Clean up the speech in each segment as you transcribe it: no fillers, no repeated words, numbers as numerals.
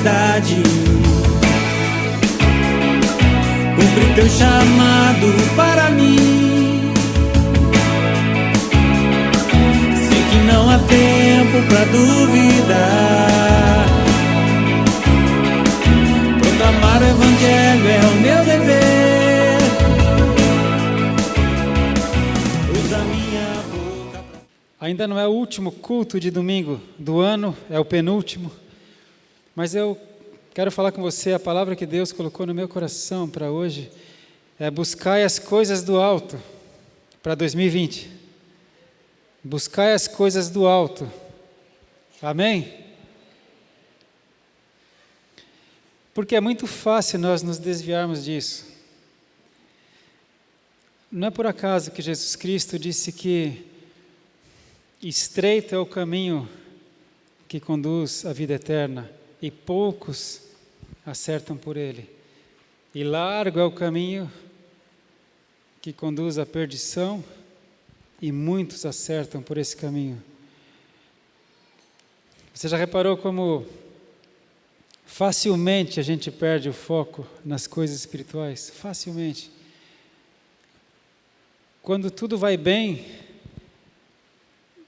verdade. Cumpre teu chamado para mim. Sei que não há tempo pra duvidar. Proclamar o evangelho é o meu dever. Usa minha boca pra... Ainda não é o último culto de domingo do ano, é o penúltimo, mas eu quero falar com você. A palavra que Deus colocou no meu coração para hoje é: buscai as coisas do alto, para 2020. Buscai as coisas do alto. Amém? Porque é muito fácil nós nos desviarmos disso. Não é por acaso que Jesus Cristo disse que estreito é o caminho que conduz à vida eterna, e poucos acertam por ele. E largo é o caminho que conduz à perdição, e muitos acertam por esse caminho. Você já reparou como facilmente a gente perde o foco nas coisas espirituais? Facilmente. Quando tudo vai bem,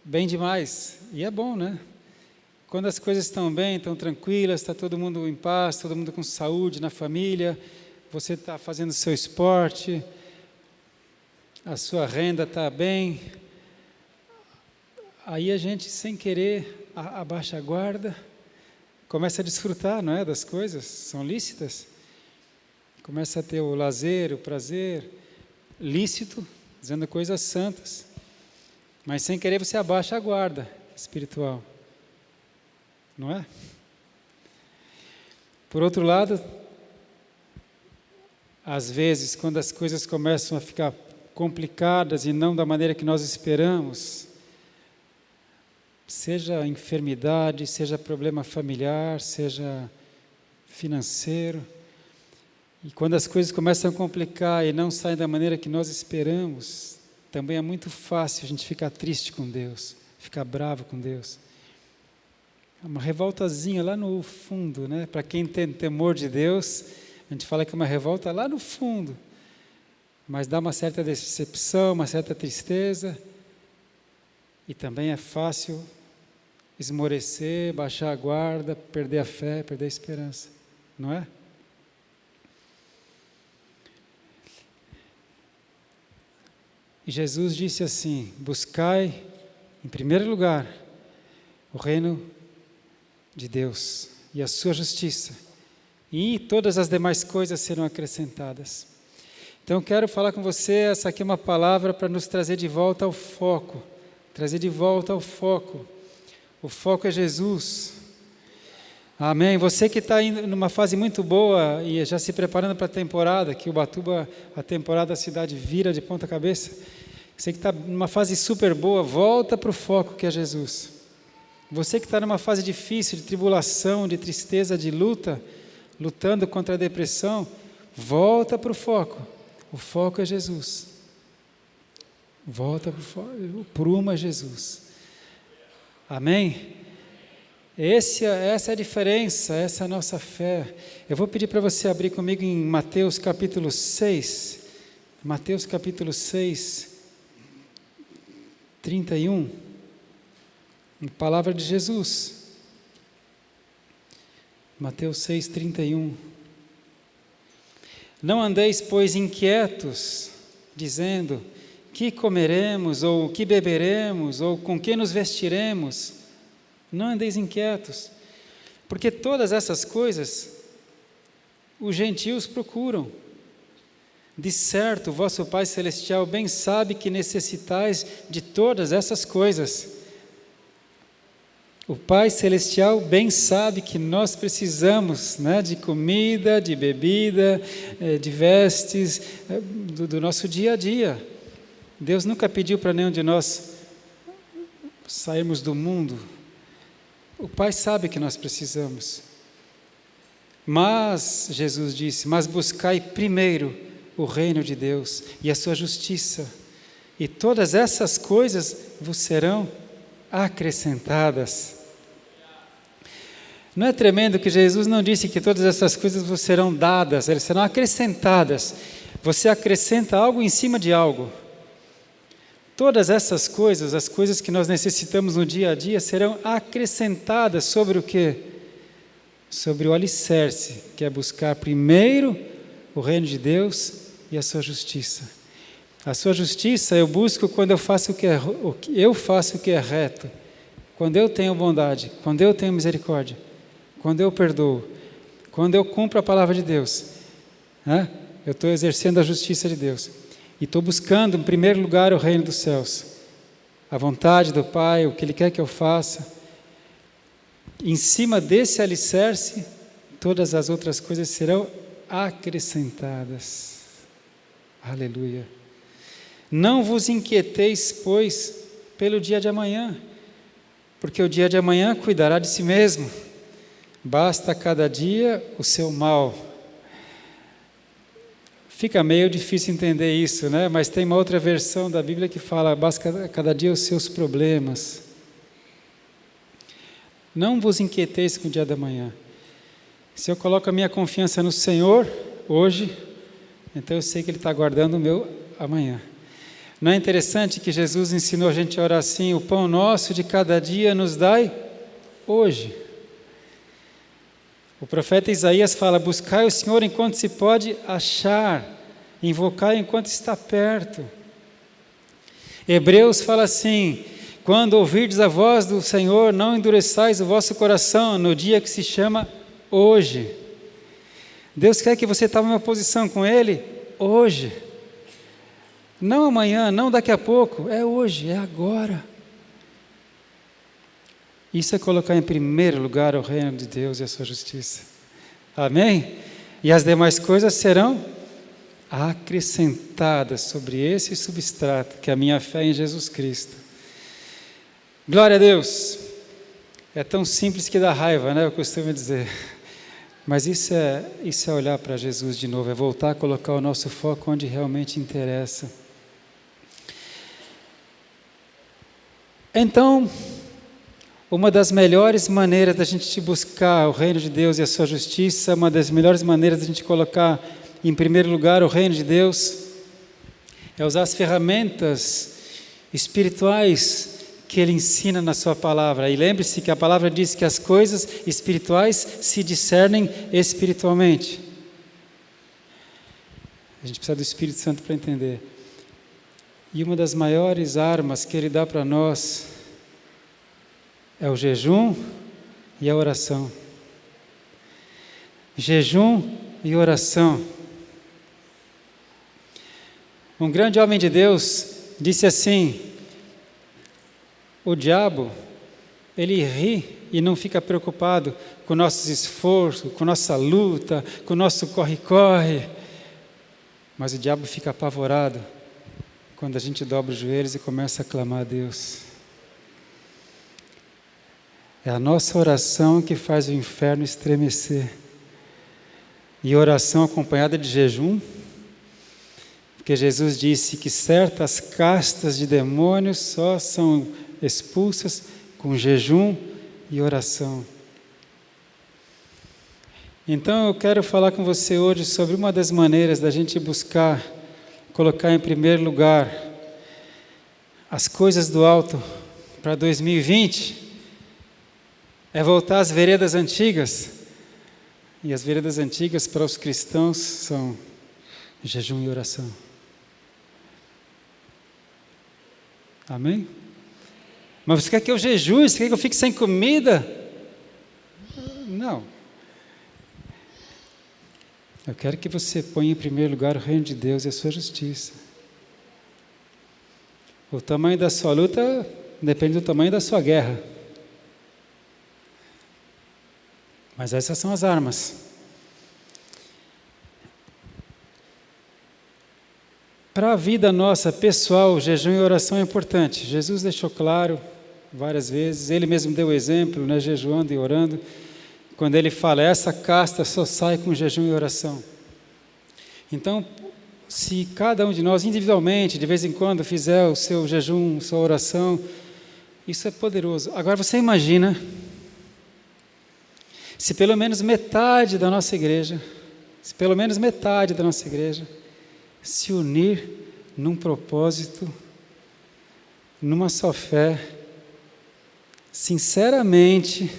bem demais, e é bom, né? Quando as coisas estão bem, estão tranquilas, está todo mundo em paz, todo mundo com saúde na família, você está fazendo o seu esporte, a sua renda está bem, aí a gente, sem querer, abaixa a guarda, começa a desfrutar, não é, das coisas, são lícitas, começa a ter o lazer, o prazer, lícito, dizendo coisas santas, mas sem querer você abaixa a guarda espiritual, não é? Por outro lado, às vezes, quando as coisas começam a ficar complicadas e não da maneira que nós esperamos, seja enfermidade, seja problema familiar, seja financeiro, e quando as coisas começam a complicar e não saem da maneira que nós esperamos, também é muito fácil a gente ficar triste com Deus, ficar bravo com Deus. É uma revoltazinha lá no fundo, né? Para quem tem temor de Deus, a gente fala que é uma revolta lá no fundo, mas dá uma certa decepção, uma certa tristeza, e também é fácil esmorecer, baixar a guarda, perder a fé, perder a esperança, não é? E Jesus disse assim: buscai, em primeiro lugar, o reino de Deus e a sua justiça, e todas as demais coisas serão acrescentadas. Então, eu quero falar com você, essa aqui é uma palavra para nos trazer de volta ao foco, trazer de volta ao foco. O foco é Jesus. Amém? Você que está numa fase muito boa e já se preparando para a temporada, que Ubatuba, a temporada da cidade vira de ponta cabeça. Você que está numa fase super boa, volta para o foco que é Jesus. Você que está numa fase difícil, de tribulação, de tristeza, de luta, lutando contra a depressão, volta para o foco. O foco é Jesus. Volta para o foco, o prumo é Jesus. Amém? Essa é a diferença, essa é a nossa fé. Eu vou pedir para você abrir comigo em Mateus capítulo 6. Mateus capítulo 6, 31. Palavra de Jesus. Mateus 6, 31. Não andeis, pois, inquietos, dizendo: que comeremos, ou que beberemos, ou com que nos vestiremos? Não andeis inquietos, porque todas essas coisas os gentios procuram. De certo, vosso Pai Celestial bem sabe que necessitais de todas essas coisas. O Pai Celestial bem sabe que nós precisamos, né, de comida, de bebida, de vestes, do nosso dia a dia. Deus nunca pediu para nenhum de nós sairmos do mundo. O Pai sabe que nós precisamos. Mas, Jesus disse, mas buscai primeiro o reino de Deus e a sua justiça, e todas essas coisas vos serão acrescentadas. Não é tremendo que Jesus não disse que todas essas coisas vos serão dadas, elas serão acrescentadas. Você acrescenta algo em cima de algo. Todas essas coisas, as coisas que nós necessitamos no dia a dia, serão acrescentadas sobre o quê? Sobre o alicerce, que é buscar primeiro o reino de Deus e a sua justiça. A sua justiça eu busco quando eu faço o que é reto, quando eu tenho bondade, quando eu tenho misericórdia, quando eu perdoo, quando eu cumpro a palavra de Deus, né? Eu estou exercendo a justiça de Deus. E estou buscando, em primeiro lugar, o reino dos céus. A vontade do Pai, o que Ele quer que eu faça. Em cima desse alicerce, todas as outras coisas serão acrescentadas. Aleluia. Não vos inquieteis, pois, pelo dia de amanhã, porque o dia de amanhã cuidará de si mesmo. Basta cada dia o seu mal. Fica meio difícil entender isso, né? Mas tem uma outra versão da Bíblia que fala, basta cada dia os seus problemas. Não vos inquieteis com o dia da manhã. Se eu coloco a minha confiança no Senhor, hoje, então eu sei que Ele está guardando o meu amanhã. Não é interessante que Jesus ensinou a gente a orar assim, o pão nosso de cada dia nos dai hoje. O profeta Isaías fala, buscai o Senhor enquanto se pode achar, invocai enquanto está perto. Hebreus fala assim, quando ouvirdes a voz do Senhor, não endureçais o vosso coração no dia que se chama hoje. Deus quer que você tome uma posição com Ele hoje. Não amanhã, não daqui a pouco, é hoje, é agora. Isso é colocar em primeiro lugar o reino de Deus e a sua justiça. Amém? E as demais coisas serão acrescentadas sobre esse substrato, que é a minha fé em Jesus Cristo. Glória a Deus! É tão simples que dá raiva, né? Eu costumo dizer. Mas isso é olhar para Jesus de novo, é voltar a colocar o nosso foco onde realmente interessa. Então, uma das melhores maneiras da gente buscar o reino de Deus e a sua justiça, uma das melhores maneiras da gente colocar em primeiro lugar o reino de Deus, é usar as ferramentas espirituais que Ele ensina na sua palavra. E lembre-se que a palavra diz que as coisas espirituais se discernem espiritualmente. A gente precisa do Espírito Santo para entender. E uma das maiores armas que Ele dá para nós é o jejum e a oração. Jejum e oração. Um grande homem de Deus disse assim, o diabo, ele ri e não fica preocupado com nossos esforços, com nossa luta, com nosso corre-corre, mas o diabo fica apavorado quando a gente dobra os joelhos e começa a clamar a Deus. É a nossa oração que faz o inferno estremecer. E oração acompanhada de jejum, porque Jesus disse que certas castas de demônios só são expulsas com jejum e oração. Então eu quero falar com você hoje sobre uma das maneiras da gente buscar, colocar em primeiro lugar as coisas do alto para 2020, é voltar às veredas antigas. E as veredas antigas para os cristãos são jejum e oração. Amém? Mas você quer que eu jejue? Você quer que eu fique sem comida? Não. Eu quero que você ponha em primeiro lugar o reino de Deus e a sua justiça. O tamanho da sua luta depende do tamanho da sua guerra. Mas essas são as armas. Para a vida nossa pessoal, jejum e oração é importante. Jesus deixou claro várias vezes, Ele mesmo deu o exemplo, né, jejuando e orando, quando Ele fala, essa casta só sai com jejum e oração. Então, se cada um de nós individualmente, de vez em quando, fizer o seu jejum, sua oração, isso é poderoso. Agora você imagina Se pelo menos metade da nossa igreja, se unir num propósito, numa só fé, sinceramente,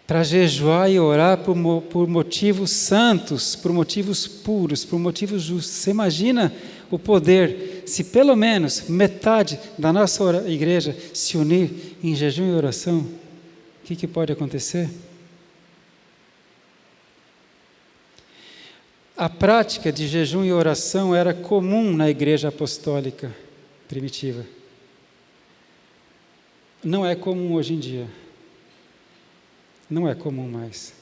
para jejuar e orar por motivos santos, por motivos puros, por motivos justos. Você imagina o poder, se pelo menos metade da nossa igreja se unir em jejum e oração, o que pode acontecer? A prática de jejum e oração era comum na igreja apostólica primitiva. Não é comum hoje em dia. Não é comum mais.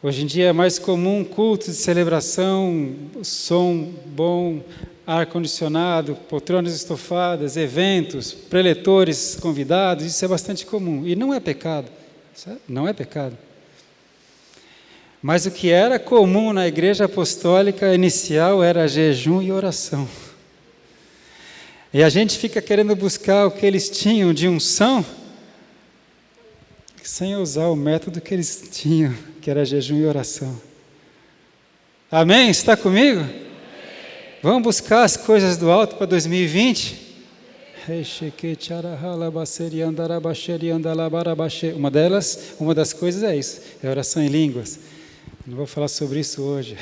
Hoje em dia é mais comum cultos de celebração, som bom, ar-condicionado, poltronas estofadas, eventos, preletores convidados, isso é bastante comum. E não é pecado, sabe? Não é pecado. Mas o que era comum na igreja apostólica inicial era jejum e oração. E a gente fica querendo buscar o que eles tinham de unção, sem usar o método que eles tinham, que era jejum e oração. Amém? Está comigo? Amém. Vamos buscar as coisas do alto para 2020? Uma das coisas é isso, é oração em línguas. Não vou falar sobre isso hoje.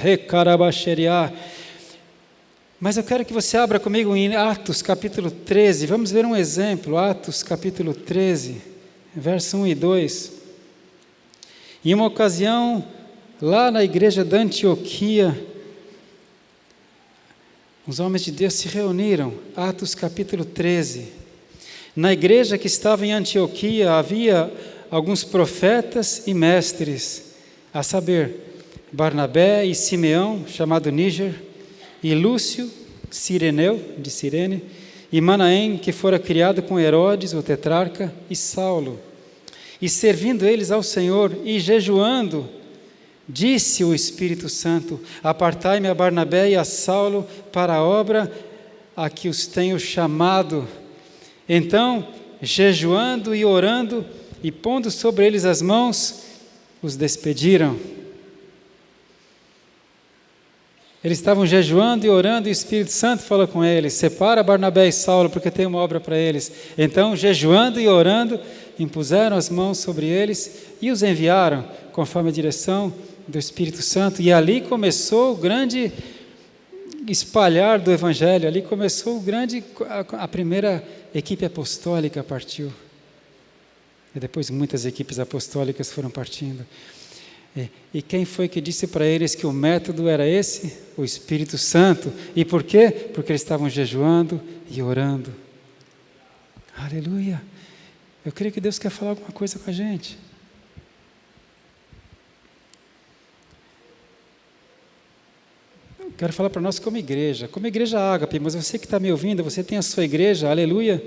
Mas eu quero que você abra comigo em Atos capítulo 13. Vamos ver um exemplo. Atos capítulo 13, verso 1 e 2. Em uma ocasião, lá na igreja da Antioquia, os homens de Deus se reuniram. Atos capítulo 13. Na igreja que estava em Antioquia, havia alguns profetas e mestres, a saber, Barnabé e Simeão, chamado Níger, e Lúcio, Cireneu, de Cirene, e Manaém, que fora criado com Herodes, o tetrarca, e Saulo. E servindo eles ao Senhor e jejuando, disse o Espírito Santo: apartai-me a Barnabé e a Saulo para a obra a que os tenho chamado. Então, jejuando e orando, e pondo sobre eles as mãos, os despediram. Eles estavam jejuando e orando, e o Espírito Santo falou com eles: separa Barnabé e Saulo, porque tem uma obra para eles. Então, jejuando e orando, impuseram as mãos sobre eles e os enviaram, conforme a direção do Espírito Santo. E ali começou o grande espalhar do Evangelho, ali começou a primeira equipe apostólica partiu. E depois muitas equipes apostólicas foram partindo. E quem foi que disse para eles que o método era esse? O Espírito Santo. E por quê? Porque eles estavam jejuando e orando. Aleluia! Eu creio que Deus quer falar alguma coisa com a gente. Eu quero falar para nós como igreja Ágape, mas você que está me ouvindo, você tem a sua igreja, aleluia,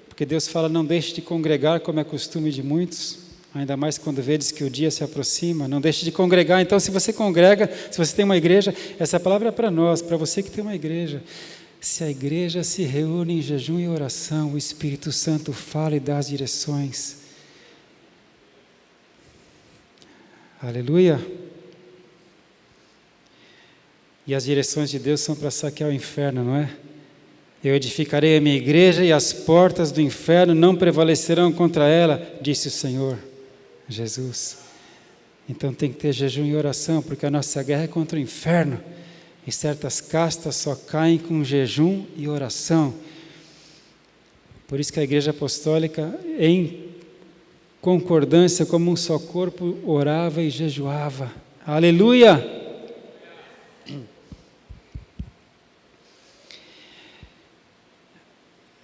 porque Deus fala: não deixe de congregar, como é costume de muitos, ainda mais quando vedes que o dia se aproxima, não deixe de congregar. Então, se você congrega, se você tem uma igreja, essa palavra é para nós, para você que tem uma igreja. Se a igreja se reúne em jejum e oração, o Espírito Santo fala e dá as direções. Aleluia! E as direções de Deus são para saquear o inferno, não é? Eu edificarei a minha igreja e as portas do inferno não prevalecerão contra ela, disse o Senhor Jesus. Então tem que ter jejum e oração, porque a nossa guerra é contra o inferno. E certas castas só caem com jejum e oração. Por isso que a igreja apostólica, em concordância, como um só corpo, orava e jejuava. Aleluia!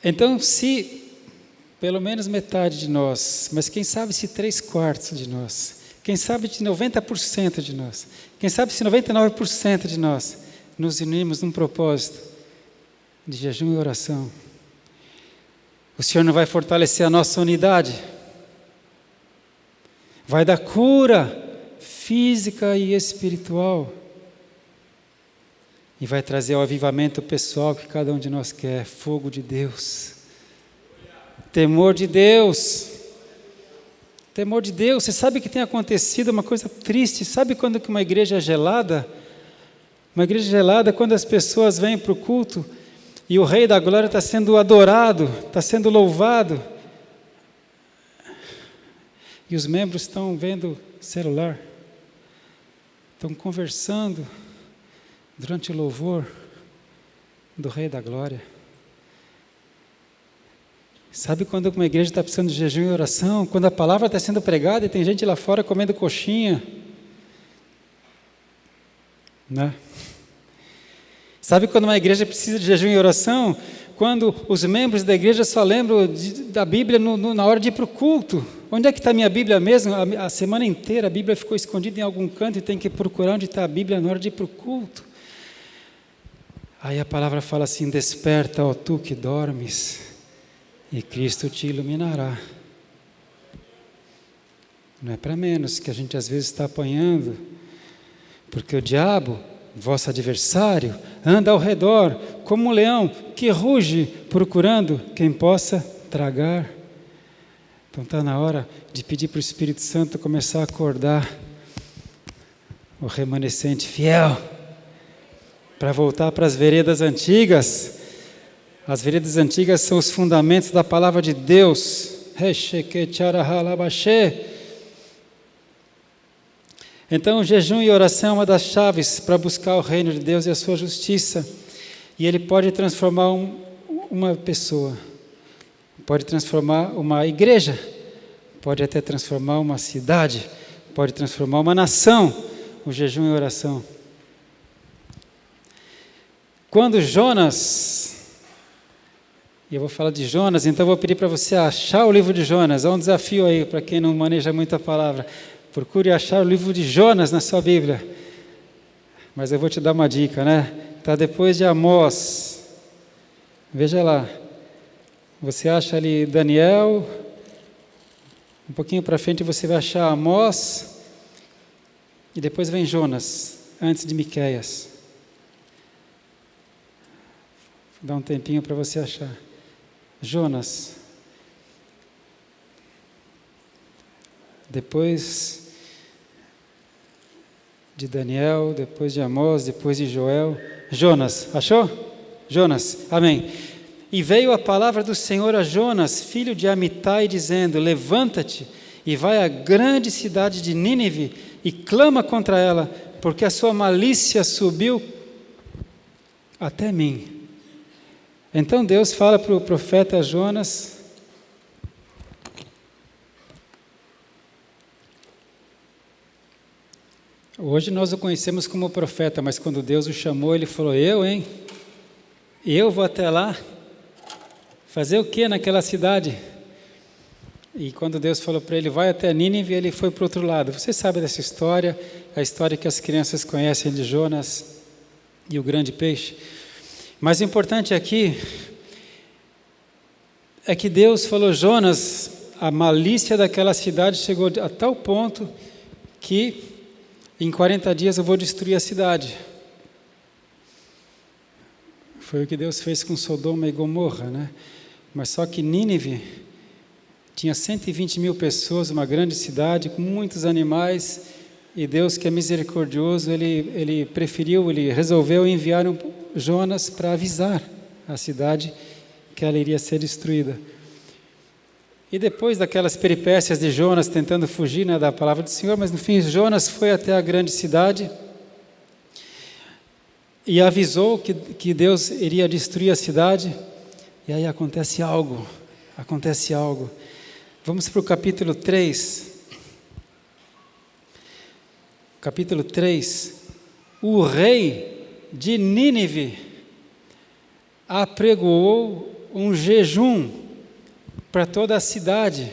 Então, se pelo menos metade de nós, mas quem sabe se 3/4 de nós, quem sabe de 90% de nós, quem sabe se 99% de nós nos unirmos num propósito de jejum e oração, o Senhor não vai fortalecer a nossa unidade, vai dar cura física e espiritual, e vai trazer o avivamento pessoal que cada um de nós quer, fogo de Deus, temor de Deus, Temor de Deus. Você sabe que tem acontecido uma coisa triste. Sabe quando que uma igreja é gelada? Uma igreja gelada, quando as pessoas vêm para o culto e o Rei da Glória está sendo adorado, está sendo louvado, e os membros estão vendo celular, estão conversando durante o louvor do Rei da Glória. Sabe quando uma igreja está precisando de jejum e oração? Quando a palavra está sendo pregada e tem gente lá fora comendo coxinha, né? Sabe quando uma igreja precisa de jejum e oração? Quando os membros da igreja só lembram da Bíblia na hora de ir para o culto. Onde é que está a minha Bíblia mesmo? A semana inteira a Bíblia ficou escondida em algum canto e tem que procurar onde está a Bíblia na hora de ir para o culto. Aí a palavra fala assim: desperta, ó tu que dormes, e Cristo te iluminará. Não é para menos que a gente às vezes está apanhando, porque o diabo, vosso adversário, anda ao redor como um leão que ruge procurando quem possa tragar. Então está na hora de pedir para o Espírito Santo começar a acordar o remanescente fiel para voltar para as veredas antigas. As veredas antigas são os fundamentos da palavra de Deus. Então, o jejum e oração é uma das chaves para buscar o reino de Deus e a sua justiça. E ele pode transformar uma pessoa, pode transformar uma igreja, pode até transformar uma cidade, pode transformar uma nação, o jejum e oração. Quando Jonas, e eu vou falar de Jonas, então eu vou pedir para você achar o livro de Jonas. É um desafio aí para quem não maneja muito a palavra. Procure achar o livro de Jonas na sua Bíblia. Mas eu vou te dar uma dica, né? Está depois de Amós. Veja lá. Você acha ali Daniel. Um pouquinho para frente você vai achar Amós. E depois vem Jonas, antes de Miqueias. Vou dar um tempinho para você achar. Jonas. Depois de Daniel, depois de Amós, depois de Joel. Jonas, achou? Jonas, amém. E veio a palavra do Senhor a Jonas, filho de Amitai, dizendo: levanta-te e vai à grande cidade de Nínive e clama contra ela, porque a sua malícia subiu até mim. Então Deus fala para o profeta Jonas: hoje nós o conhecemos como profeta, mas quando Deus o chamou, ele falou: eu vou até lá fazer o que naquela cidade? E quando Deus falou para ele: vai até Nínive, ele foi para o outro lado. Você sabe dessa história, a história que as crianças conhecem de Jonas e o grande peixe. Mas o importante aqui é que Deus falou: Jonas, a malícia daquela cidade chegou a tal ponto que em 40 dias eu vou destruir a cidade. Foi o que Deus fez com Sodoma e Gomorra, né? Mas só que Nínive tinha 120 mil pessoas, uma grande cidade com muitos animais, e Deus, que é misericordioso, ele resolveu enviar Jonas para avisar a cidade que ela iria ser destruída. E depois daquelas peripécias de Jonas tentando fugir, né, da palavra do Senhor, mas no fim Jonas foi até a grande cidade e avisou que Deus iria destruir a cidade. E aí acontece algo. Vamos para o capítulo 3. Capítulo 3. O rei de Nínive apregoou um jejum para toda a cidade.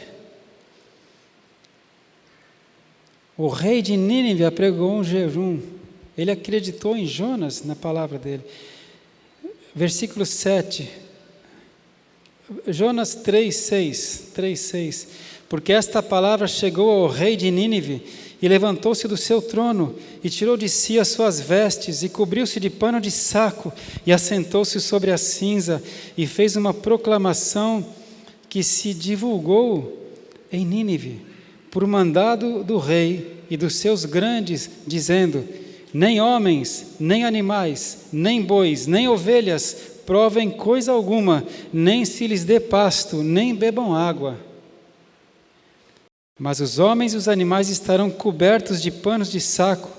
O rei de Nínive apregoou um jejum. Ele acreditou em Jonas, na palavra dele. Versículo 7. Jonas 3:6. Porque esta palavra chegou ao rei de Nínive, e levantou-se do seu trono, e tirou de si as suas vestes, e cobriu-se de pano de saco, e assentou-se sobre a cinza, e fez uma proclamação que se divulgou em Nínive, por mandado do rei e dos seus grandes, dizendo: nem homens, nem animais, nem bois, nem ovelhas provem coisa alguma, nem se lhes dê pasto, nem bebam água. Mas os homens e os animais estarão cobertos de panos de saco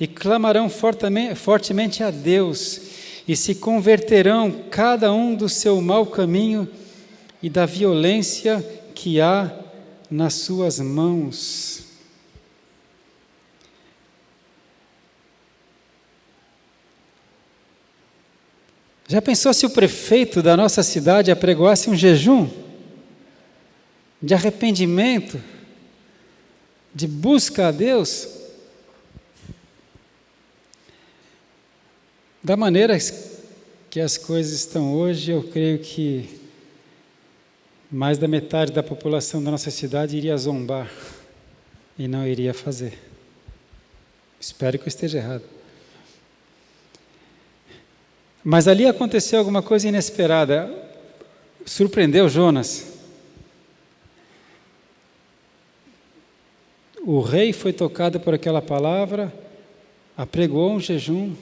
e clamarão fortemente a Deus, e se converterão cada um do seu mau caminho e da violência que há nas suas mãos. Já pensou se o prefeito da nossa cidade apregoasse um jejum de arrependimento, de busca a Deus? Da maneira que as coisas estão hoje, eu creio que mais da metade da população da nossa cidade iria zombar e não iria fazer. Espero que eu esteja errado. Mas ali aconteceu alguma coisa inesperada, surpreendeu Jonas. O rei foi tocado por aquela palavra, apregoou um jejum,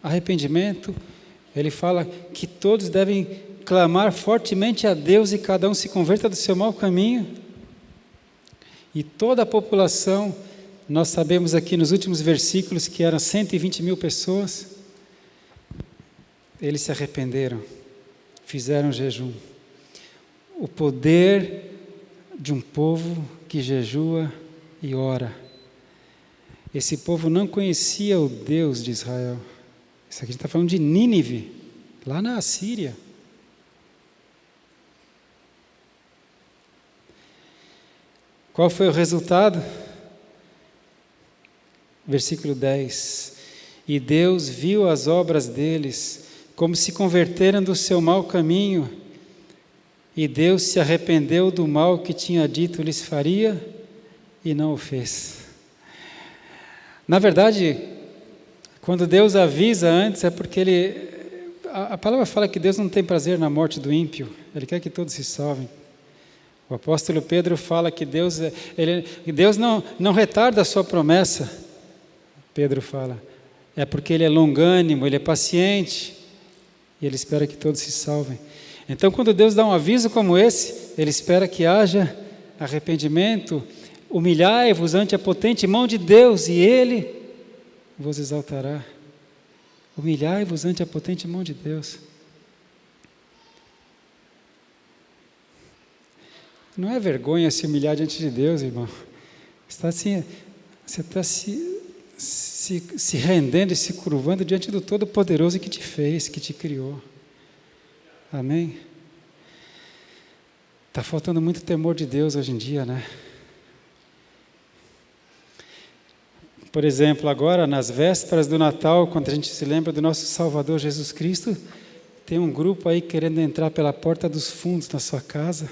arrependimento. Ele fala que todos devem clamar fortemente a Deus e cada um se converta do seu mau caminho. E toda a população, nós sabemos aqui nos últimos versículos que eram 120 mil pessoas, eles se arrependeram, fizeram jejum. O poder de um povo que jejua e ora. Esse povo não conhecia o Deus de Israel. Isso aqui a gente está falando de Nínive, lá na Assíria. Qual foi o resultado? Versículo 10. E Deus viu as obras deles, como se converteram do seu mau caminho, e Deus se arrependeu do mal que tinha dito lhes faria, e não o fez. Na verdade, quando Deus avisa antes, é porque a palavra fala que Deus não tem prazer na morte do ímpio, Ele quer que todos se salvem. O apóstolo Pedro fala que Deus não retarda a sua promessa. Pedro fala, é porque Ele é longânimo, Ele é paciente, e Ele espera que todos se salvem. Então, quando Deus dá um aviso como esse, Ele espera que haja arrependimento. Humilhai-vos ante a potente mão de Deus, e Ele vos exaltará. Humilhai-vos ante a potente mão de Deus. Não é vergonha se humilhar diante de Deus, irmão. Você está se rendendo e se curvando diante do Todo-Poderoso que te fez, que te criou. Amém? Está faltando muito temor de Deus hoje em dia, né? Por exemplo, agora, nas vésperas do Natal, quando a gente se lembra do nosso Salvador Jesus Cristo, tem um grupo aí querendo entrar pela porta dos fundos na sua casa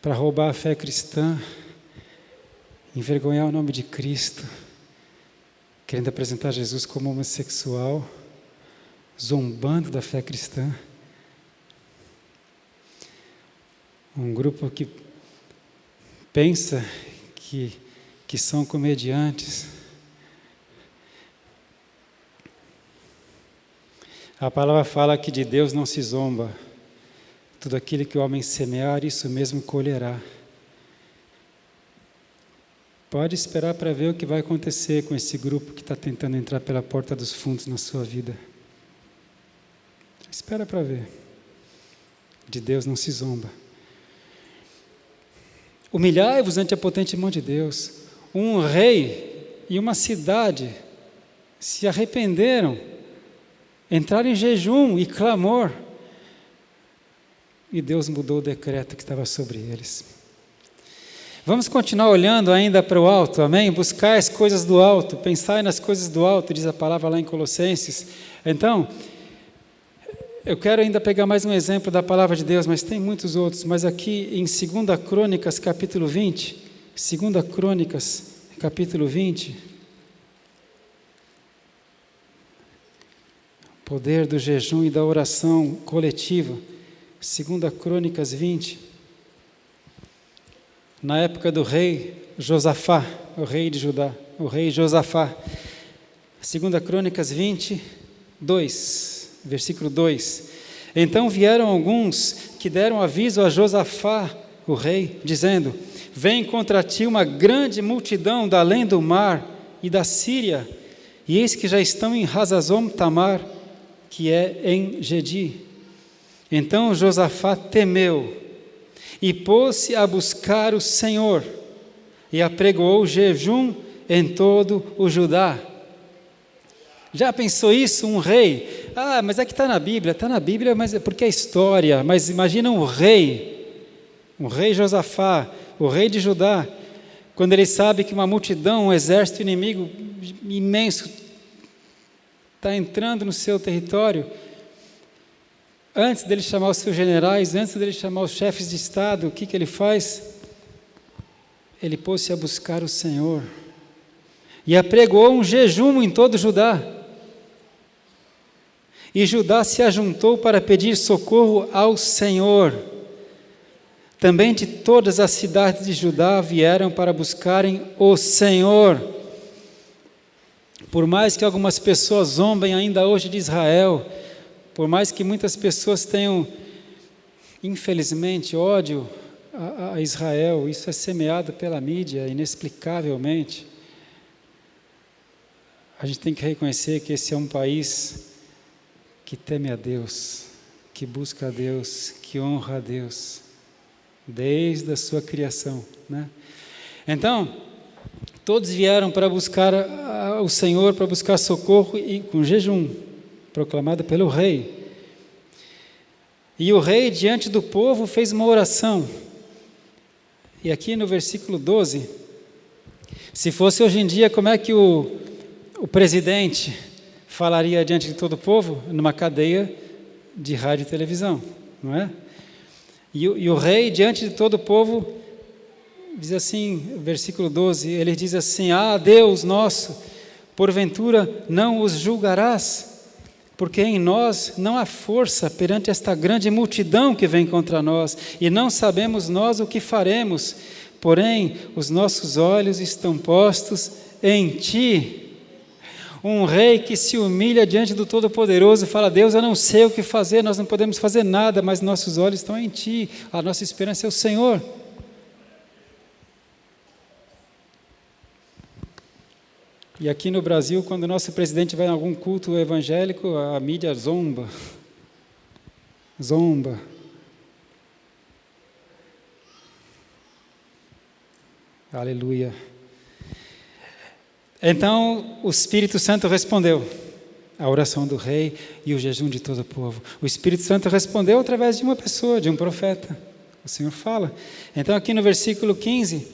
para roubar a fé cristã, envergonhar o nome de Cristo, querendo apresentar Jesus como homossexual, zombando da fé cristã. Um grupo que pensa que são comediantes. A palavra fala que de Deus não se zomba. Tudo aquilo que o homem semear, isso mesmo colherá. Pode esperar para ver o que vai acontecer com esse grupo que está tentando entrar pela porta dos fundos na sua vida. Espera para ver. De Deus não se zomba. Humilhai-vos ante a potente mão de Deus. Um rei e uma cidade se arrependeram, entraram em jejum e clamor, e Deus mudou o decreto que estava sobre eles. Vamos continuar olhando ainda para o alto, amém? Buscar as coisas do alto, pensar nas coisas do alto, diz a palavra lá em Colossenses. Então, eu quero ainda pegar mais um exemplo da palavra de Deus, mas tem muitos outros, mas aqui em 2 Crônicas, capítulo 20, 2 Crônicas, capítulo 20, poder do jejum e da oração coletiva, 2 Crônicas 20, na época do rei Josafá, o rei de Judá, o rei Josafá. 2 Crônicas 22, versículo 2. Então vieram alguns que deram aviso a Josafá, o rei, dizendo: vem contra ti uma grande multidão da além do mar e da Síria, e eis que já estão em Hazazon Tamar, que é em Gedi. Então Josafá temeu e pôs-se a buscar o Senhor, e apregoou jejum em todo o Judá. Já pensou isso, um rei? Mas é que está na Bíblia, mas é porque é história. Mas imagina um rei Josafá, o rei de Judá, quando ele sabe que uma multidão, um exército inimigo imenso está entrando no seu território. Antes dele chamar os seus generais, antes dele chamar os chefes de Estado, o que ele faz? Ele pôs-se a buscar o Senhor e apregoou um jejum em todo Judá. E Judá se ajuntou para pedir socorro ao Senhor. Também de todas as cidades de Judá vieram para buscarem o Senhor. Por mais que algumas pessoas zombem ainda hoje de Israel, por mais que muitas pessoas tenham, infelizmente, ódio a Israel, isso é semeado pela mídia, inexplicavelmente. A gente tem que reconhecer que esse é um país que teme a Deus, que busca a Deus, que honra a Deus, desde a sua criação, né? Então, todos vieram para buscar o Senhor, para buscar socorro, e com jejum, proclamado pelo rei. E o rei, diante do povo, fez uma oração. E aqui no versículo 12, se fosse hoje em dia, como é que o presidente falaria diante de todo o povo? Numa cadeia de rádio e televisão, não é? E o rei, diante de todo o povo, diz assim, versículo 12, ele diz assim: Deus nosso, porventura não os julgarás? Porque em nós não há força perante esta grande multidão que vem contra nós, e não sabemos nós o que faremos, porém os nossos olhos estão postos em Ti. Um rei que se humilha diante do Todo-Poderoso e fala: Deus, eu não sei o que fazer, nós não podemos fazer nada, mas nossos olhos estão em Ti, a nossa esperança é o Senhor. E aqui no Brasil, quando o nosso presidente vai em algum culto evangélico, a mídia zomba. Aleluia. Então, o Espírito Santo respondeu à oração do rei e o jejum de todo o povo. O Espírito Santo respondeu através de uma pessoa, de um profeta. O Senhor fala. Então, aqui no versículo 15,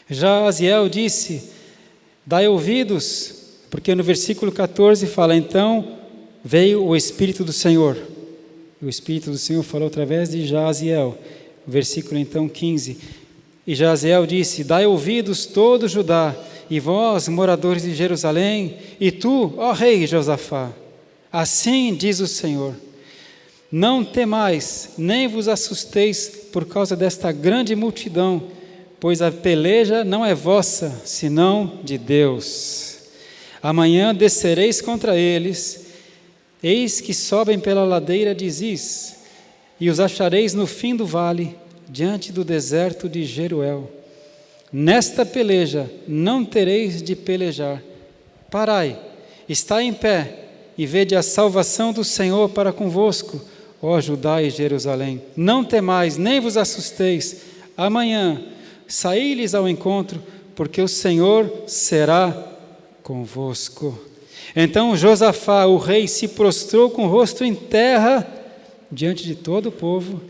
Jaziel disse: dai ouvidos, porque no versículo 14 fala: então veio o Espírito do Senhor. O Espírito do Senhor falou através de Jaziel. Versículo então 15. E Jaziel disse: dai ouvidos todo Judá, e vós, moradores de Jerusalém, e tu, ó rei Josafá, assim diz o Senhor: não temais, nem vos assusteis por causa desta grande multidão, pois a peleja não é vossa, senão de Deus. Amanhã descereis contra eles, eis que sobem pela ladeira de Ziz, e os achareis no fim do vale, diante do deserto de Jeruel. Nesta peleja não tereis de pelejar. Parai, estai em pé, e vede a salvação do Senhor para convosco, ó Judá e Jerusalém. Não temais, nem vos assusteis. Amanhã saí-lhes ao encontro, porque o Senhor será convosco. Então Josafá, o rei, se prostrou com o rosto em terra diante de todo o povo,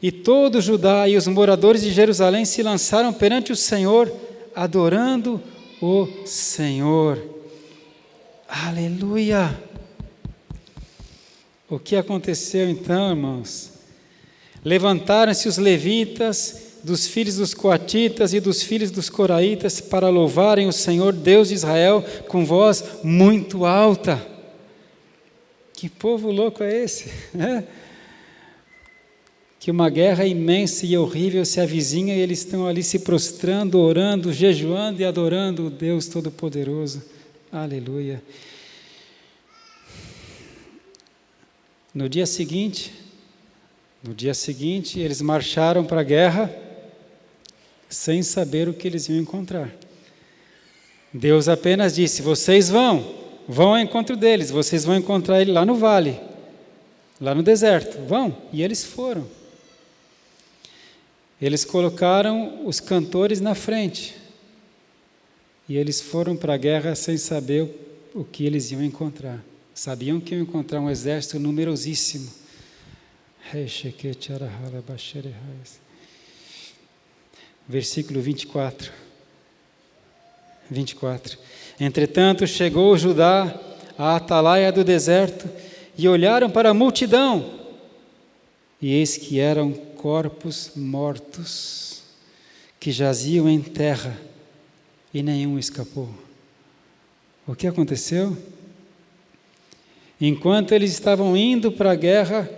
e todo Judá e os moradores de Jerusalém se lançaram perante o Senhor, adorando o Senhor. Aleluia! O que aconteceu então, irmãos? Levantaram-se os levitas, dos filhos dos coatitas e dos filhos dos coraitas, para louvarem o Senhor Deus de Israel com voz muito alta. Que povo louco é esse? que uma guerra imensa e horrível se avizinha e eles estão ali se prostrando, orando, jejuando e adorando o Deus Todo-Poderoso. Aleluia. No dia seguinte, eles marcharam para a guerra sem saber o que eles iam encontrar. Deus apenas disse: vocês vão ao encontro deles, vocês vão encontrar ele lá no vale, lá no deserto, vão. E eles foram. Eles colocaram os cantores na frente, e eles foram para a guerra sem saber o que eles iam encontrar. Sabiam que iam encontrar um exército numerosíssimo. Versículo 24. Entretanto, chegou Judá à atalaia do deserto, e olharam para a multidão, e eis que eram corpos mortos, que jaziam em terra, e nenhum escapou. O que aconteceu? Enquanto eles estavam indo para a guerra,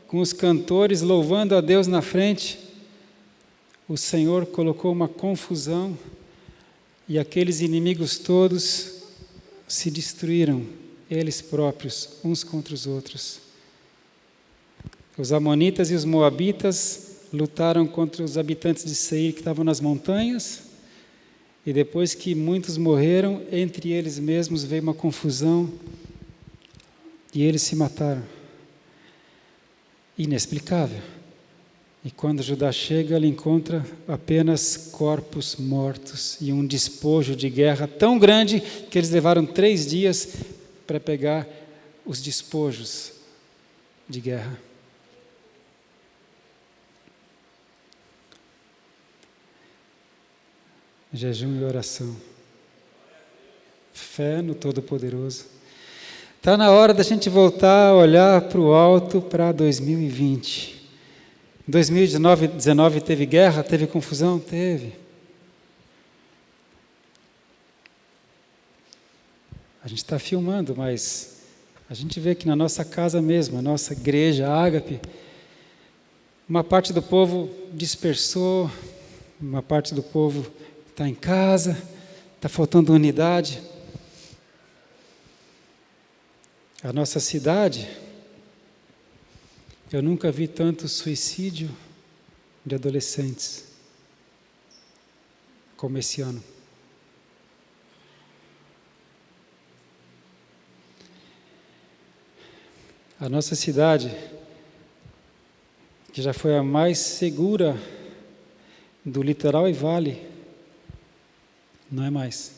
com os cantores louvando a Deus na frente, o Senhor colocou uma confusão, e aqueles inimigos todos se destruíram, eles próprios, uns contra os outros. Os amonitas e os moabitas lutaram contra os habitantes de Seir que estavam nas montanhas, e depois que muitos morreram, entre eles mesmos veio uma confusão, e eles se mataram. Inexplicável. E quando Judá chega, ele encontra apenas corpos mortos e um despojo de guerra tão grande que eles levaram 3 dias para pegar os despojos de guerra. Jejum e oração. Fé no Todo-Poderoso. Está na hora da gente voltar a olhar para o alto para 2020. 2019 teve guerra, teve confusão? Teve. A gente está filmando, mas a gente vê que na nossa casa mesmo, a nossa igreja, a Ágape, uma parte do povo dispersou, uma parte do povo está em casa, está faltando unidade. A nossa cidade, eu nunca vi tanto suicídio de adolescentes como esse ano. A nossa cidade, que já foi a mais segura do litoral e vale, não é mais.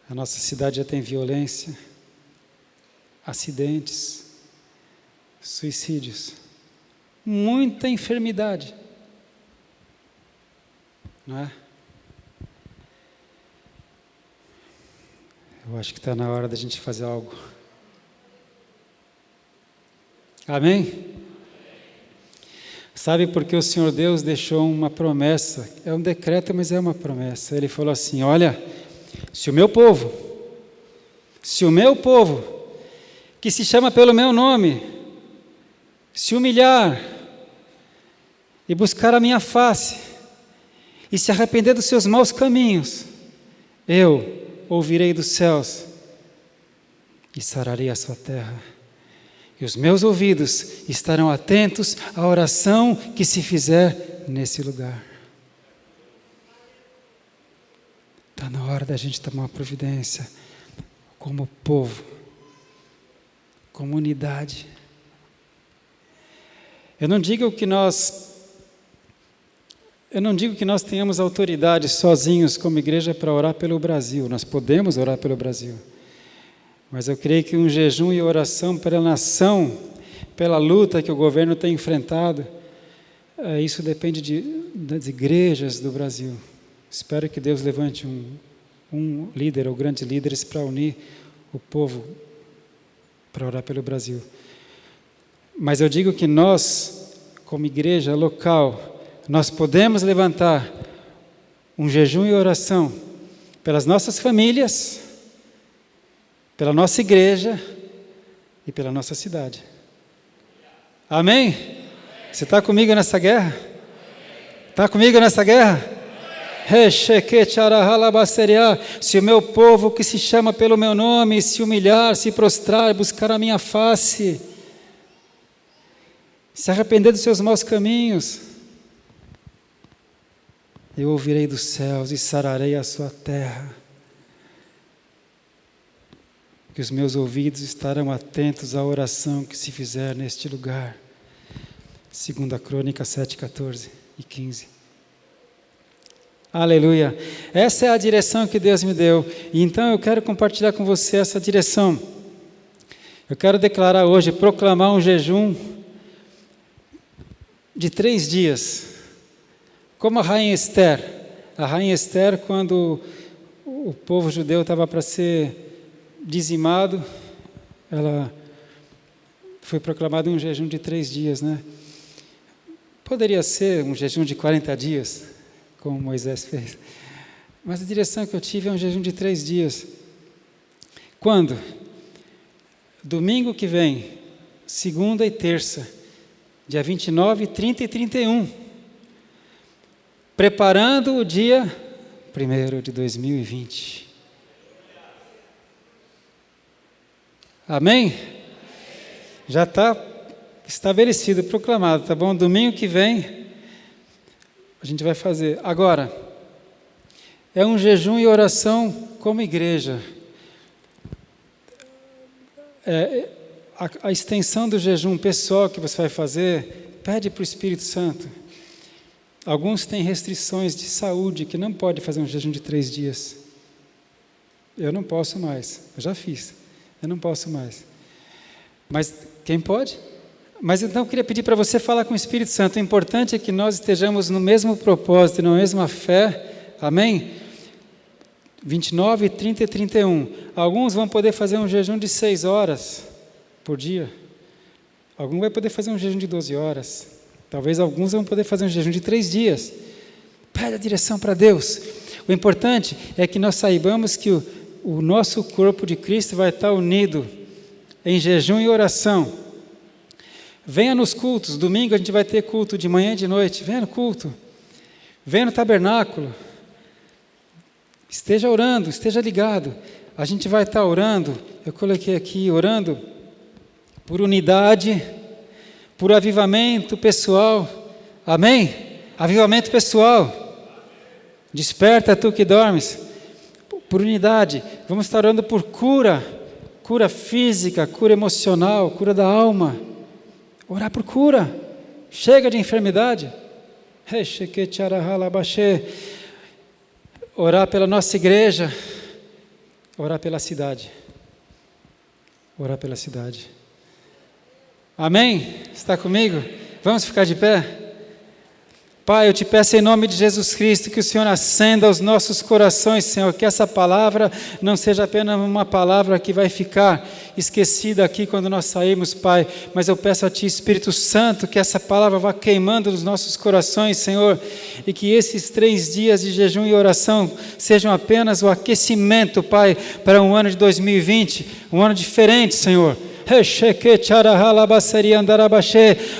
A nossa cidade já tem violência, acidentes, suicídios, muita enfermidade, não é? Eu acho que está na hora da gente fazer algo. Amém? Sabe por que o Senhor Deus deixou uma promessa? É um decreto, mas é uma promessa. Ele falou assim: olha, se o meu povo, que se chama pelo meu nome, se humilhar e buscar a minha face e se arrepender dos seus maus caminhos, eu ouvirei dos céus e sararei a sua terra. E os meus ouvidos estarão atentos à oração que se fizer nesse lugar. Está na hora da gente tomar uma providência, como povo, como unidade. Eu não digo que nós tenhamos autoridade sozinhos como igreja para orar pelo Brasil. Nós podemos orar pelo Brasil. Mas eu creio que um jejum e oração pela nação, pela luta que o governo tem enfrentado, isso depende das igrejas do Brasil. Espero que Deus levante um líder ou grandes líderes para unir o povo para orar pelo Brasil. Mas eu digo que nós, como igreja local, nós podemos levantar um jejum e oração pelas nossas famílias, pela nossa igreja e pela nossa cidade. Amém? Você está comigo nessa guerra? Está comigo nessa guerra? Se o meu povo que se chama pelo meu nome se humilhar, se prostrar, buscar a minha face, se arrepender dos seus maus caminhos, eu ouvirei dos céus e sararei a sua terra. Que os meus ouvidos estarão atentos à oração que se fizer neste lugar. 2 Crônicas 7, 14 e 15. Aleluia. Essa é a direção que Deus me deu. E então eu quero compartilhar com você essa direção. Eu quero declarar hoje, proclamar um jejum de 3 dias. Como a rainha Esther. A rainha Esther, quando o povo judeu estava para ser dizimado, ela foi proclamada um jejum de 3 dias, né? Poderia ser um jejum de 40 dias, como Moisés fez. Mas a direção que eu tive é um jejum de 3 dias. Quando? Domingo que vem, segunda e terça, dia 29, 30 e 31. Preparando o dia 1º de 2020. Amém? Já está estabelecido, proclamado, tá bom? Domingo que vem, a gente vai fazer. Agora, é um jejum e oração como igreja. A extensão do jejum pessoal que você vai fazer, pede para o Espírito Santo. Alguns têm restrições de saúde, que não pode fazer um jejum de 3 dias. Eu não posso mais, eu já fiz, eu não posso mais. Mas quem pode? Mas então eu queria pedir para você falar com o Espírito Santo. O importante é que nós estejamos no mesmo propósito, na mesma fé. Amém? 29, 30 e 31. Alguns vão poder fazer um jejum de 6 horas por dia. Alguns vão poder fazer um jejum de 12 horas. Talvez alguns vão poder fazer um jejum de 3 dias. Pede a direção para Deus. O importante é que nós saibamos que o nosso corpo de Cristo vai estar unido em jejum e oração. Venha nos cultos. Domingo a gente vai ter culto de manhã e de noite. Venha no culto. Venha no tabernáculo. Esteja orando, esteja ligado. A gente vai estar orando, eu coloquei aqui, orando por unidade, por avivamento pessoal. Amém? Avivamento pessoal. Desperta tu que dormes. Por unidade. Vamos estar orando por cura. Cura física, cura emocional, cura da alma. Orar por cura. Chega de enfermidade. Orar pela nossa igreja. Orar pela cidade. Orar pela cidade. Amém? Está comigo? Vamos ficar de pé? Pai, eu te peço em nome de Jesus Cristo que o Senhor acenda os nossos corações, Senhor, que essa palavra não seja apenas uma palavra que vai ficar esquecida aqui quando nós sairmos, Pai, mas eu peço a Ti, Espírito Santo, que essa palavra vá queimando nos nossos corações, Senhor, e que esses 3 dias de jejum e oração sejam apenas o aquecimento, Pai, para um ano de 2020, um ano diferente, Senhor.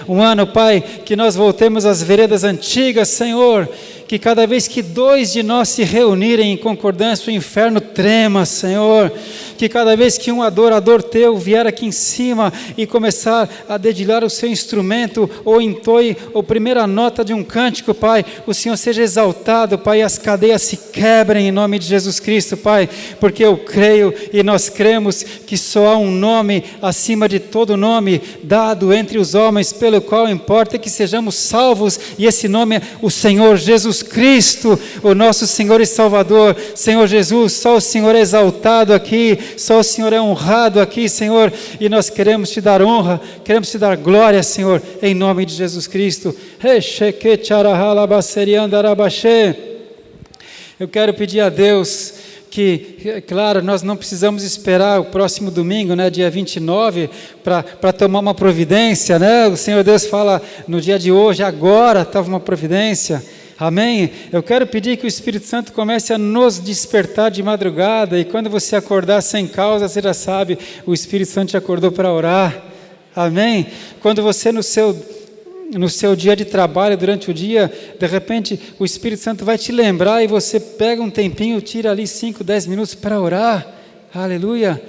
Um ano, Pai, que nós voltemos às veredas antigas, Senhor, que cada vez que 2 de nós se reunirem em concordância, o inferno trema, Senhor, que cada vez que um adorador Teu vier aqui em cima e começar a dedilhar o seu instrumento, ou entoie a primeira nota de um cântico, Pai, o Senhor seja exaltado, Pai, e as cadeias se quebrem em nome de Jesus Cristo, Pai, porque eu creio e nós cremos que só há um nome acima de todo nome, dado entre os homens, pelo qual importa que sejamos salvos, e esse nome é o Senhor Jesus Cristo, o nosso Senhor e Salvador. Senhor Jesus, só o Senhor é exaltado aqui, só o Senhor é honrado aqui, Senhor, e nós queremos Te dar honra, queremos Te dar glória, Senhor, em nome de Jesus Cristo. Eu quero pedir a Deus que, claro, nós não precisamos esperar o próximo domingo, né, dia 29, para tomar uma providência, né? O Senhor Deus fala no dia de hoje, agora estava uma providência. Amém? Eu quero pedir que o Espírito Santo comece a nos despertar de madrugada, e quando você acordar sem causa, você já sabe, o Espírito Santo te acordou para orar. Amém? Quando você no seu no seu dia de trabalho, durante o dia, de repente o Espírito Santo vai te lembrar e você pega um tempinho, tira ali 5, 10 minutos para orar, aleluia.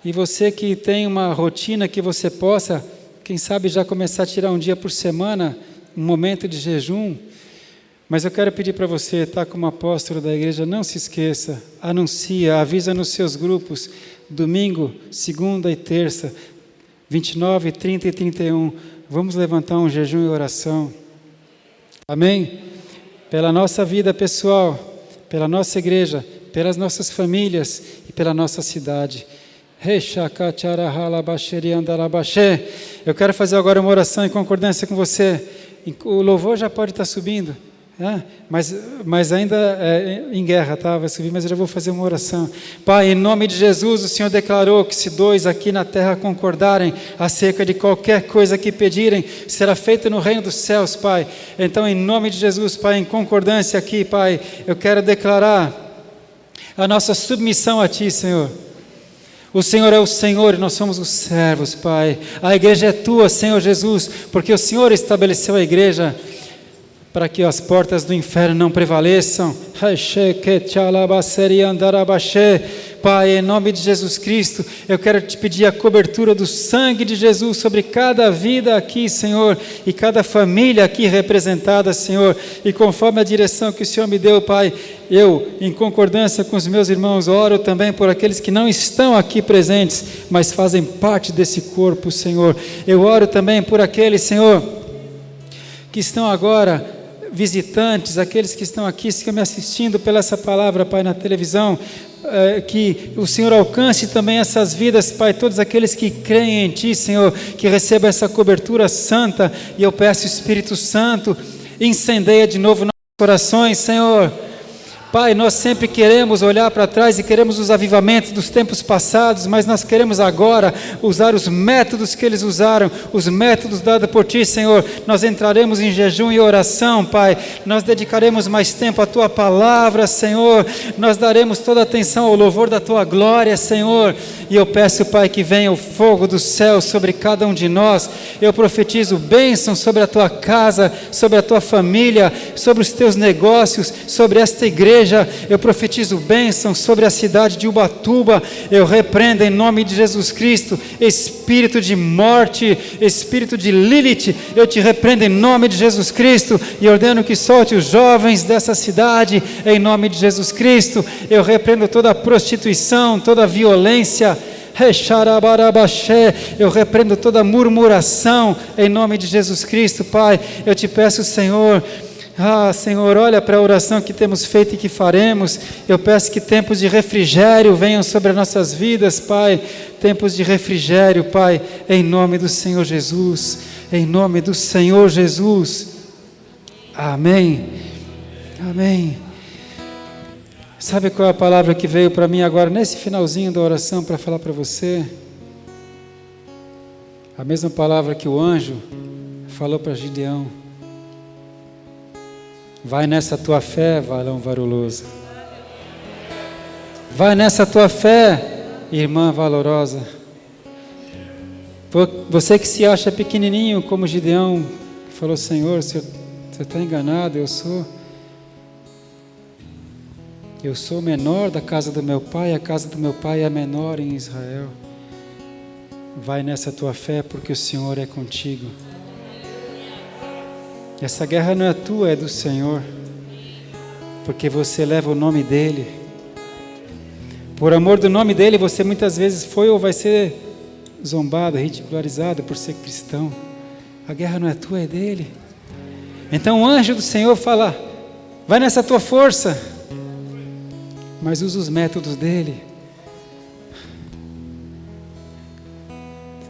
E você que tem uma rotina que você possa, quem sabe já começar a tirar um dia por semana, um momento de jejum. Mas eu quero pedir para você, tá, como apóstolo da igreja, não se esqueça, anuncia, avisa nos seus grupos, domingo, segunda e terça, 29, 30 e 31, vamos levantar um jejum e oração. Amém? Pela nossa vida pessoal, pela nossa igreja, pelas nossas famílias e pela nossa cidade. Eu quero fazer agora uma oração em concordância com você. O louvor já pode estar subindo, mas ainda em guerra, tá? Vai subir, mas eu já vou fazer uma oração. Pai, em nome de Jesus, o Senhor declarou que se 2 aqui na terra concordarem acerca de qualquer coisa que pedirem, será feito no reino dos céus, Pai. Então, em nome de Jesus, Pai, em concordância aqui, Pai, eu quero declarar a nossa submissão a Ti, Senhor. O Senhor é o Senhor e nós somos os servos, Pai. A igreja é Tua, Senhor Jesus, porque o Senhor estabeleceu a igreja para que as portas do inferno não prevaleçam. Pai, em nome de Jesus Cristo, eu quero te pedir a cobertura do sangue de Jesus sobre cada vida aqui, Senhor, e cada família aqui representada, Senhor, e conforme a direção que o Senhor me deu, Pai, eu, em concordância com os meus irmãos, oro também por aqueles que não estão aqui presentes, mas fazem parte desse corpo, Senhor. Eu oro também por aqueles, Senhor, que estão agora visitantes, aqueles que estão aqui, me assistindo pela essa palavra, Pai, na televisão, que o Senhor alcance também essas vidas, Pai, todos aqueles que creem em Ti, Senhor, que recebam essa cobertura santa, e eu peço, Espírito Santo, incendeia de novo nossos corações, Senhor. Pai, nós sempre queremos olhar para trás e queremos os avivamentos dos tempos passados, mas nós queremos agora usar os métodos que eles usaram, os métodos dados por Ti, Senhor. Nós entraremos em jejum e oração, Pai. Nós dedicaremos mais tempo à Tua palavra, Senhor. Nós daremos toda a atenção ao louvor da Tua glória, Senhor. E eu peço, Pai, que venha o fogo do céu sobre cada um de nós. Eu profetizo bênção sobre a Tua casa, sobre a Tua família, sobre os Teus negócios, sobre esta igreja. Eu profetizo bênção sobre a cidade de Ubatuba. Eu repreendo em nome de Jesus Cristo espírito de morte, espírito de Lilith, eu te repreendo em nome de Jesus Cristo e ordeno que solte os jovens dessa cidade em nome de Jesus Cristo. Eu repreendo toda a prostituição, toda a violência. Eu repreendo toda murmuração em nome de Jesus Cristo, Pai. Eu te peço, Senhor, Senhor, olha para a oração que temos feito e que faremos. Eu peço que tempos de refrigério venham sobre as nossas vidas, Pai. Tempos de refrigério, Pai, em nome do Senhor Jesus. Em nome do Senhor Jesus. Amém. Amém. Sabe qual é a palavra que veio para mim agora, nesse finalzinho da oração, para falar para você? A mesma palavra que o anjo falou para Gideão. Vai nessa tua fé, varão valoroso. Vai nessa tua fé, irmã valorosa. Você que se acha pequenininho como Gideão, que falou, Senhor, você está enganado, eu sou o menor da casa do meu pai, a casa do meu pai é a menor em Israel. Vai nessa tua fé, porque o Senhor é contigo. Essa guerra não é tua, é do Senhor, porque você leva o nome dEle. Por amor do nome dEle, você muitas vezes foi ou vai ser zombado, ridicularizado por ser cristão. A guerra não é tua, é dEle. Então o anjo do Senhor fala, vai nessa tua força, mas usa os métodos dEle.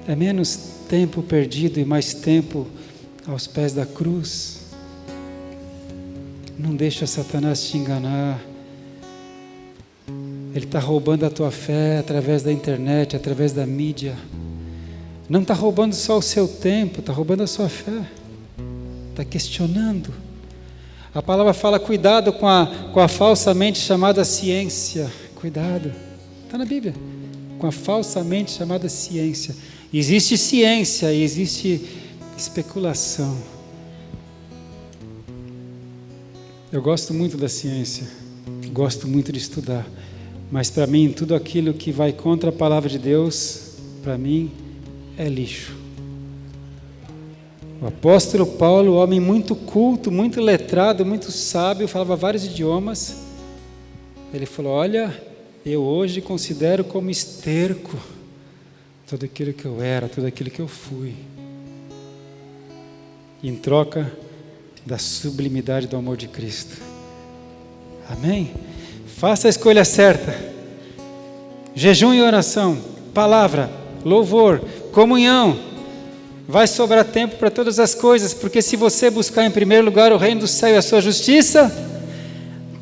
É menos tempo perdido e mais tempo aos pés da cruz. Não deixa Satanás te enganar. Ele está roubando a tua fé através da internet, através da mídia. Não está roubando só o seu tempo, está roubando a sua fé. Está questionando. A palavra fala, cuidado com a falsamente chamada ciência. Cuidado. Está na Bíblia. Com a falsamente chamada ciência. Existe ciência e existe especulação. Eu gosto muito da ciência, gosto muito de estudar, mas para mim tudo aquilo que vai contra a palavra de Deus, para mim é lixo. O apóstolo Paulo, homem muito culto, muito letrado, muito sábio, falava vários idiomas. Ele falou: olha, eu hoje considero como esterco tudo aquilo que eu era, tudo aquilo que eu fui, em troca da sublimidade do amor de Cristo. Amém? Faça a escolha certa. Jejum e oração, palavra, louvor, comunhão. Vai sobrar tempo para todas as coisas, porque se você buscar em primeiro lugar o reino do céu e a sua justiça,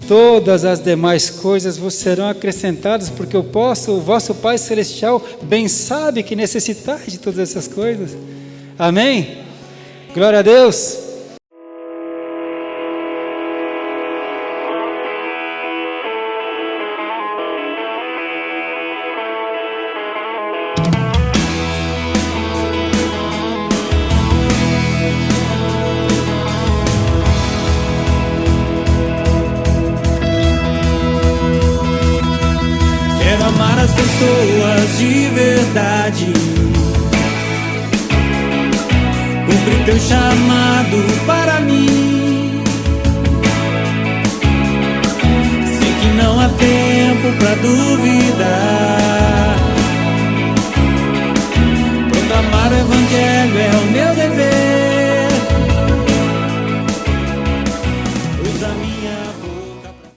todas as demais coisas vos serão acrescentadas, porque o vosso Pai Celestial bem sabe que necessitais de todas essas coisas. Amém? Glória a Deus. Quero amar as pessoas de verdade, cumprir teu chamado para mim. Sei que não há tempo pra duvidar,